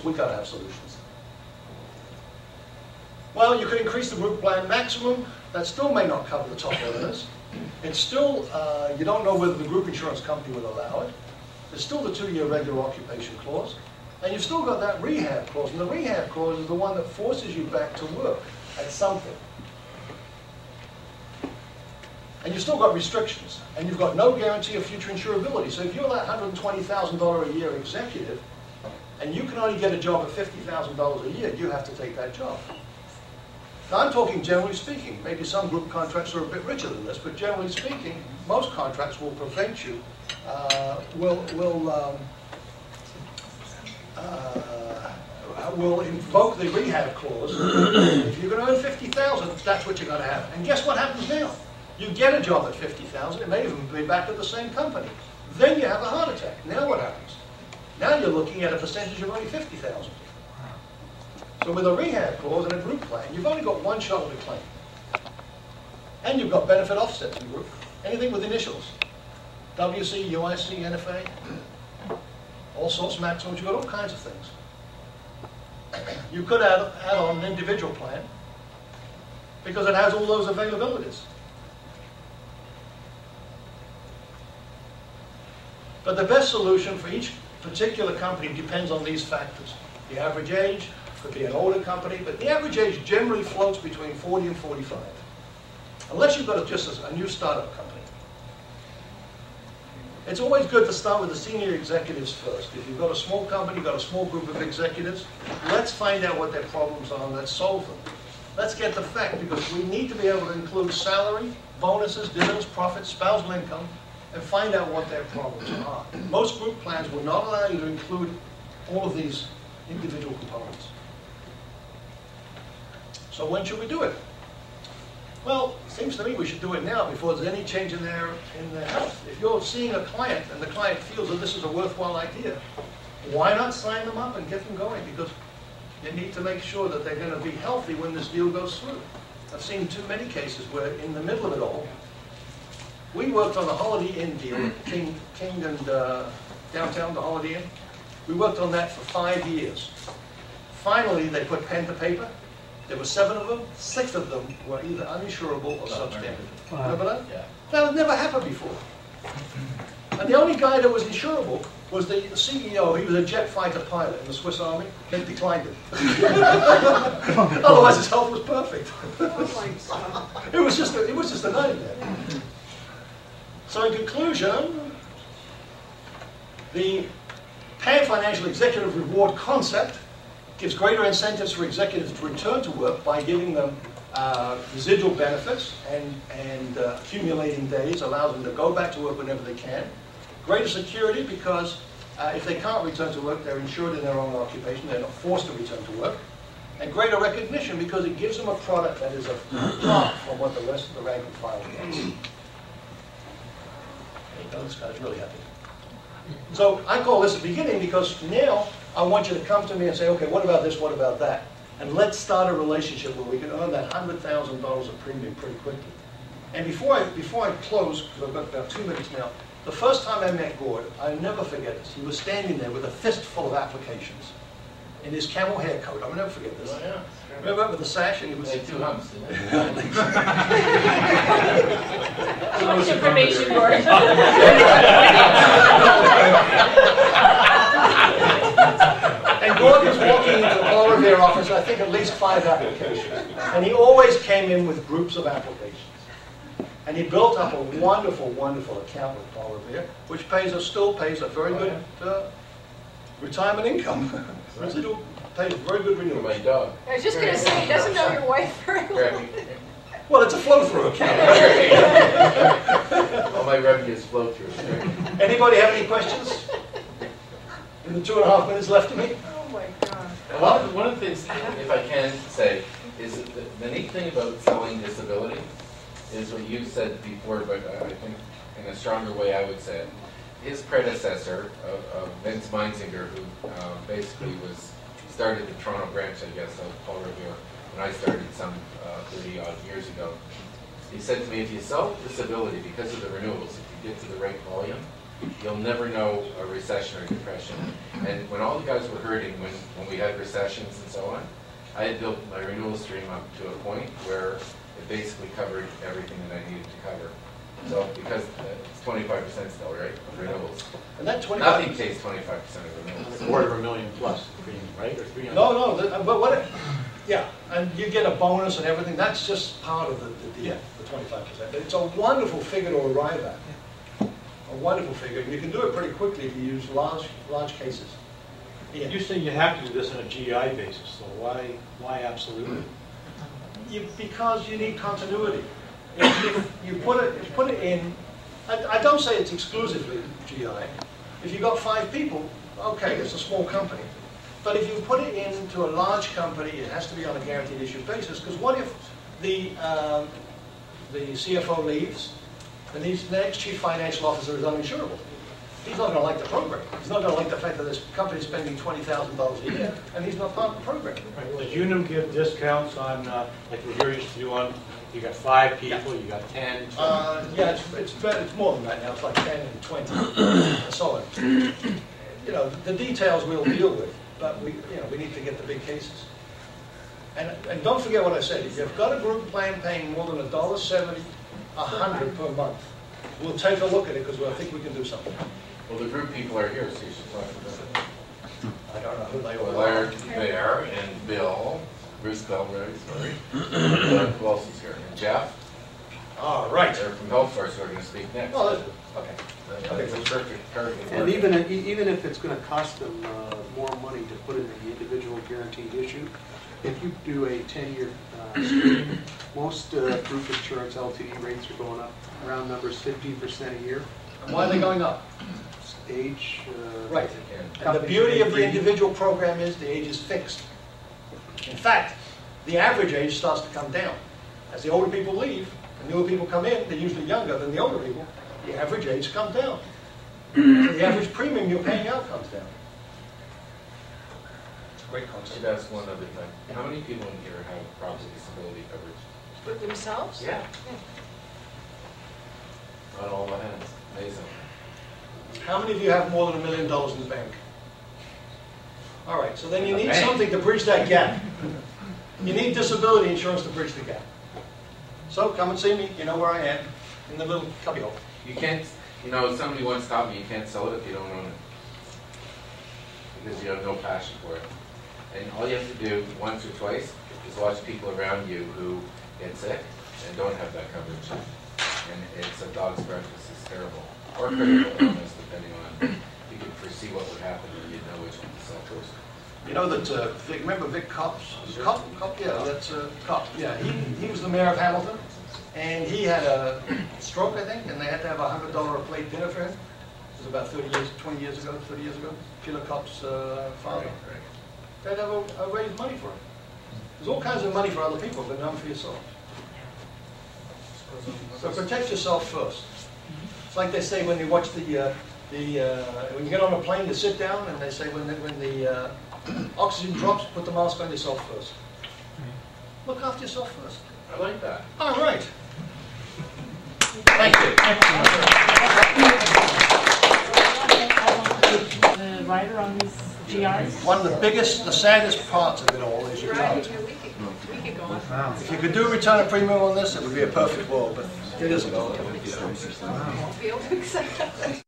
solutions? We got to have solutions. Well, you could increase the group plan maximum. That still may not cover the top earners. It's still, you don't know whether the group insurance company would allow it. There's still the 2-year regular occupation clause. And you've still got that rehab clause. And the rehab clause is the one that forces you back to work at something. And you've still got restrictions. And you've got no guarantee of future insurability. So if you're that $120,000 a year executive, and you can only get a job at $50,000 a year, you have to take that job. Now, I'm talking generally speaking. Maybe some group contracts are a bit richer than this, but generally speaking, most contracts will prevent you, will invoke the rehab clause. If you're going to earn $50,000, that's what you're going to have. And guess what happens now? You get a job at $50,000. It may even be back at the same company. Then you have a heart attack. Now what happens? Now you're looking at a percentage of only $50,000. So with a rehab clause and a group plan, you've only got one shot at a claim. And you've got benefit offsets in group. Anything with initials. WC, UIC, NFA. All sorts of maximums. You've got all kinds of things. You could add on an individual plan because it has all those availabilities. But the best solution for each particular company depends on these factors. The average age, could be an older company, but the average age generally floats between 40 and 45. Unless you've got just a new startup company. It's always good to start with the senior executives first. If you've got a small company, you've got a small group of executives, let's find out what their problems are and let's solve them. Let's get the fact, because we need to be able to include salary, bonuses, dividends, profits, spousal income, and find out what their problems are. Most group plans will not allow you to include all of these individual components. So when should we do it? Well, it seems to me we should do it now before there's any change in their health. If you're seeing a client and the client feels that this is a worthwhile idea, why not sign them up and get them going? Because you need to make sure that they're going to be healthy when this deal goes through. I've seen too many cases where in the middle of it all, we worked on the Holiday Inn deal, King and downtown, the Holiday Inn. We worked on that for 5 years. Finally, they put pen to paper. There were 7 of them. 6 of them were either uninsurable or substandard. Remember that? Yeah. That had never happened before. And the only guy that was insurable was the CEO. He was a jet fighter pilot in the Swiss Army. They declined it. Otherwise, his health was perfect. It was just a nightmare. So in conclusion, the pay financial executive reward concept gives greater incentives for executives to return to work by giving them residual benefits and accumulating days, allows them to go back to work whenever they can. Greater security because if they can't return to work, they're insured in their own occupation. They're not forced to return to work. And greater recognition because it gives them a product that is apart from what the rest of the rank and file gets. There you go, this guy's really happy. So I call this a beginning because now I want you to come to me and say, okay, what about this, what about that? And let's start a relationship where we can earn that $100,000 of premium pretty quickly. And before I close, because I've got about 2 minutes now, the first time I met Gord, I'll never forget this. He was standing there with a fistful of applications in his camel hair coat. I'll never forget this. Oh, yeah. Remember with the sash? And he was... Like 2 humps, didn't it? Too much information, Gord. And Gord was walking into the Paul Revere office, I think at least 5 applications. And he always came in with groups of applications. And he built up a wonderful, wonderful account with Paul Revere, which still pays a very good retirement income. Residual pays very good renewal. My dog. I was just going to say, he doesn't know your wife very well. Well, it's a flow-through account. All my revenues flow through. Anybody have any questions? In the 2.5 minutes left to me? Oh my God. One of the things, if I can say, is that the neat thing about selling disability is what you said before, but I think in a stronger way I would say it. His predecessor, Vince Meinzinger, who basically started the Toronto branch, I guess, of Paul Revere, when I started some 30-odd years ago. He said to me, if you sell disability because of the renewals, if you get to the right volume, you'll never know a recession or depression. And when all the guys were hurting, when we had recessions and so on, I had built my renewal stream up to a point where it basically covered everything that I needed to cover. So because it's 25% still, right, of renewals. And that 25%. Nothing takes 25% of renewals. $250,000 plus premium, right? Or 300. No, but what? Yeah, and you get a bonus and everything. That's just part of the deal, the 25%. It's a wonderful figure to arrive at. A wonderful figure. You can do it pretty quickly if you use large cases. Yeah. You say you have to do this on a GI basis, so why absolutely? Because you need continuity. If you put it in, I don't say it's exclusively GI. If you've got 5 people, okay, it's a small company. But if you put it into a large company, it has to be on a guaranteed issue basis, because what if the CFO leaves, and the next chief financial officer is uninsurable? He's not going to like the program. He's not going to like the fact that this company is spending $20,000 a year, and he's not part of the program. Right. Does Unum give discounts on, like we're used to do on, you got 5 people, you got 10? Yeah, it's more than that now. It's like 10 and 20 and so on. You know, the details we'll deal with, but we need to get the big cases. And don't forget what I said. If you've got a group plan paying more than $1.70, $100 per month, we'll take a look at it because I think we can do something. Well, the group people are here, so you should talk about it. I don't know who they Well, are. Larry Bear and Bill, Bruce Belgrade, sorry. Who else is here? And Jeff. All right. They're from Health Source who are going to speak next. Oh, that's good. Okay. That's a perfect card. And even if it's going to cost them more money to put in the individual guaranteed issue, if you do a 10-year stream, most group insurance LTD rates are going up, around numbers 15% a year. And why are they going up? Age. Right. And the beauty of the individual program is the age is fixed. In fact, the average age starts to come down. As the older people leave, the newer people come in, they're usually younger than the older people, the average age comes down. The average premium you're paying out comes down. It's a great I concept. should ask one other thing. How many people in here have property disability coverage? For themselves? Yeah. Not all the hands. Amazing. How many of you have more than $1 million in the bank? All right, so then you need Okay. something to bridge that gap. You need disability insurance to bridge the gap. So come and see me, you know where I am, in the little cubbyhole. You can't, somebody once taught me you can't sell it if you don't own it. Because you have no passion for it. And all you have to do once or twice is watch people around you who get sick and don't have that coverage. And it's a dog's breakfast. It's terrible. Or critical illness, depending on, you could foresee what would happen and you'd know which one to sell first. You know that, remember Vic Copps? Cop? Yeah, that's Copps. Yeah, he was the mayor of Hamilton, and he had a stroke, I think, and they had to have a $100 a plate dinner for him. It was about 30 years ago. Peter Copps' father. Right. They had to have raise money for him. There's all kinds of money for other people, but none for yourself. So protect yourself first. It's like they say when you watch when you get on a plane, you sit down, and they say when the oxygen drops, put the mask on yourself first. Look after yourself first. I like that. All right. Thank you. The writer on these GRs? One of the biggest, the saddest parts of it all is you Right, can't. we could go on. If you could do a return of premium on this, it would be a perfect world, but it isn't. Won't be able to accept that.